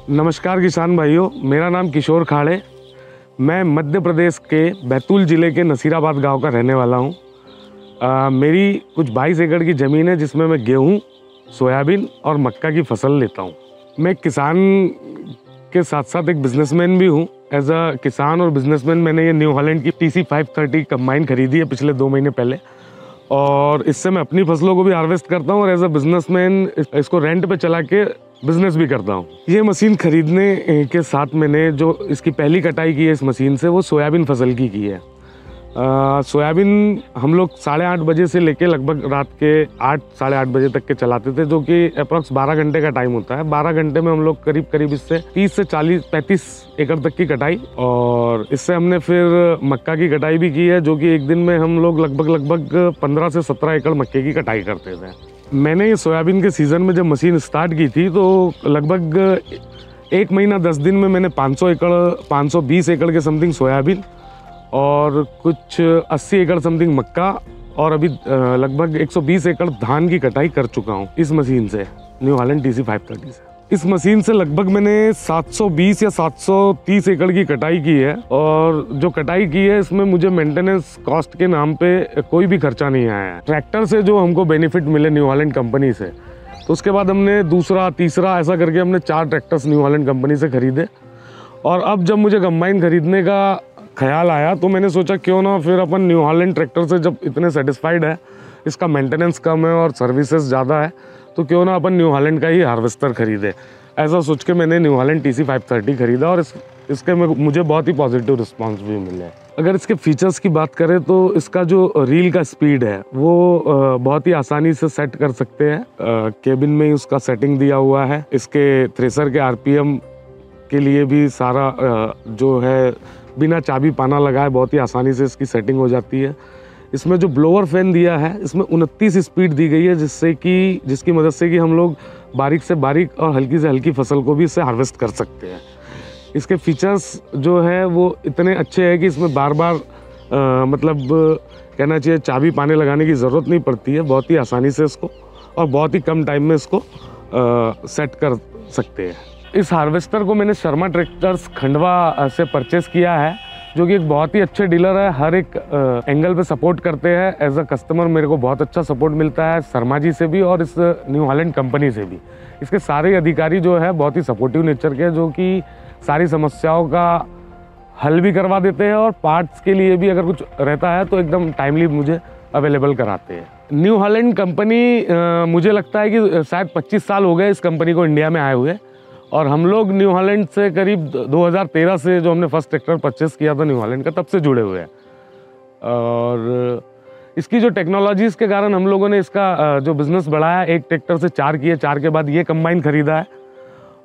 नमस्कार किसान भाइयों, मेरा नाम किशोर खाड़े। मैं मध्य प्रदेश के बैतूल ज़िले के नसीराबाद गांव का रहने वाला हूं। मेरी कुछ 22 एकड़ की ज़मीन है जिसमें मैं गेहूं, सोयाबीन और मक्का की फसल लेता हूं। मैं किसान के साथ साथ एक बिजनेसमैन भी हूं। एज अ किसान और बिजनेसमैन मैंने ये न्यू हॉलैंड की TC 530 कंबाइन खरीदी है पिछले 2 महीने पहले, और इससे मैं अपनी फसलों को भी हार्वेस्ट करता हूं और एज अ बिजनेसमैन इसको रेंट पे चला के बिजनेस भी करता हूं। ये मशीन खरीदने के साथ मैंने जो इसकी पहली कटाई की है इस मशीन से, वो सोयाबीन फसल की है। सोयाबीन हम लोग 8:30 बजे से लेके लगभग रात के 8 साढ़े 8 बजे तक के चलाते थे, जो कि अप्रॉक्स 12 घंटे का टाइम होता है। 12 घंटे में हम लोग करीब इससे 30 से 35 एकड़ तक की कटाई, और इससे हमने फिर मक्का की कटाई भी की है, जो कि एक दिन में हम लोग लगभग 15 से 17 एकड़ मक्के की कटाई करते थे। मैंने ये सोयाबीन के सीज़न में जब मशीन स्टार्ट की थी तो लगभग 1 महीना 10 दिन में मैंने 520 एकड़ के समथिंग सोयाबीन और कुछ 80 एकड़ समथिंग मक्का और अभी लगभग 120 एकड़ धान की कटाई कर चुका हूँ इस मशीन से, न्यू हॉलैंड TC 530 से। इस मशीन से लगभग मैंने 720 या 730 एकड़ की कटाई की है, और जो कटाई की है इसमें मुझे मेंटेनेंस कॉस्ट के नाम पे कोई भी खर्चा नहीं आया है। ट्रैक्टर से जो हमको बेनिफिट मिले न्यू हॉलैंड कंपनी से, तो उसके बाद हमने दूसरा तीसरा ऐसा करके हमने 4 ट्रैक्टर्स न्यू हॉलैंड कंपनी से खरीदे। और अब जब मुझे कंबाइन खरीदने का ख्याल आया तो मैंने सोचा क्यों ना फिर अपन न्यू हॉलैंड ट्रैक्टर से, जब इतने सेटिस्फाइड है, इसका मेंटेनेंस कम है और सर्विसेज ज़्यादा है, तो क्यों ना अपन न्यू हॉलैंड का ही हार्वेस्टर खरीदे। ऐसा सोच के मैंने न्यू हॉलैंड TC 530 खरीदा, और इसके मुझे बहुत ही पॉजिटिव रिस्पांस भी मिले। अगर इसके फीचर्स की बात करें तो इसका जो रील का स्पीड है वो बहुत ही आसानी से सेट कर सकते हैं। केबिन में ही उसका सेटिंग दिया हुआ है। इसके थ्रेसर के RPM के लिए भी सारा जो है बिना चाबी पाना लगाए बहुत ही आसानी से इसकी सेटिंग हो जाती है। इसमें जो ब्लोअर फैन दिया है इसमें 29 स्पीड दी गई है, जिसकी मदद से कि हम लोग बारीक से बारीक और हल्की से हल्की फसल को भी इससे हार्वेस्ट कर सकते हैं। इसके फीचर्स जो है वो इतने अच्छे हैं कि इसमें बार बार मतलब कहना चाहिए चाबी पाने लगाने की ज़रूरत नहीं पड़ती है। बहुत ही आसानी से इसको और बहुत ही कम टाइम में इसको सेट कर सकते हैं। इस हार्वेस्टर को मैंने शर्मा ट्रैक्टर्स खंडवा से परचेस किया है, जो कि एक बहुत ही अच्छे डीलर है। हर एक एंगल पे सपोर्ट करते हैं। एज अ कस्टमर मेरे को बहुत अच्छा सपोर्ट मिलता है शर्मा जी से भी और इस न्यू हॉलैंड कंपनी से भी। इसके सारे अधिकारी जो है बहुत ही सपोर्टिव नेचर के, जो कि सारी समस्याओं का हल भी करवा देते हैं, और पार्ट्स के लिए भी अगर कुछ रहता है तो एकदम टाइमली मुझे अवेलेबल कराते हैं। न्यू हॉलैंड कंपनी मुझे लगता है कि शायद 25 साल हो गए इस कंपनी को इंडिया में आए हुए, और हम लोग न्यू हॉलैंड से करीब 2013 से जो हमने फर्स्ट ट्रैक्टर परचेस किया था न्यू हॉलैंड का, तब से जुड़े हुए हैं। और इसकी जो टेक्नोलॉजीज़ के कारण हम लोगों ने इसका जो बिज़नेस बढ़ाया, 1 ट्रैक्टर से 4 किए, 4 के बाद ये कंबाइन खरीदा है।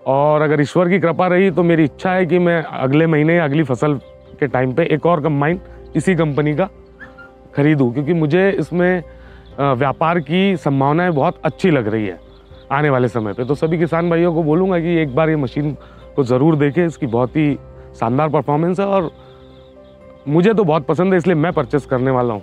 और अगर ईश्वर की कृपा रही तो मेरी इच्छा है कि मैं अगले महीने या अगली फसल के टाइम पे एक और कंबाइन इसी कंपनी का खरीदूँ, क्योंकि मुझे इसमें व्यापार की संभावनाएँ बहुत अच्छी लग रही है आने वाले समय पे। तो सभी किसान भाइयों को बोलूँगा कि एक बार ये मशीन को ज़रूर देखें। इसकी बहुत ही शानदार परफॉर्मेंस है और मुझे तो बहुत पसंद है, इसलिए मैं परचेस करने वाला हूँ।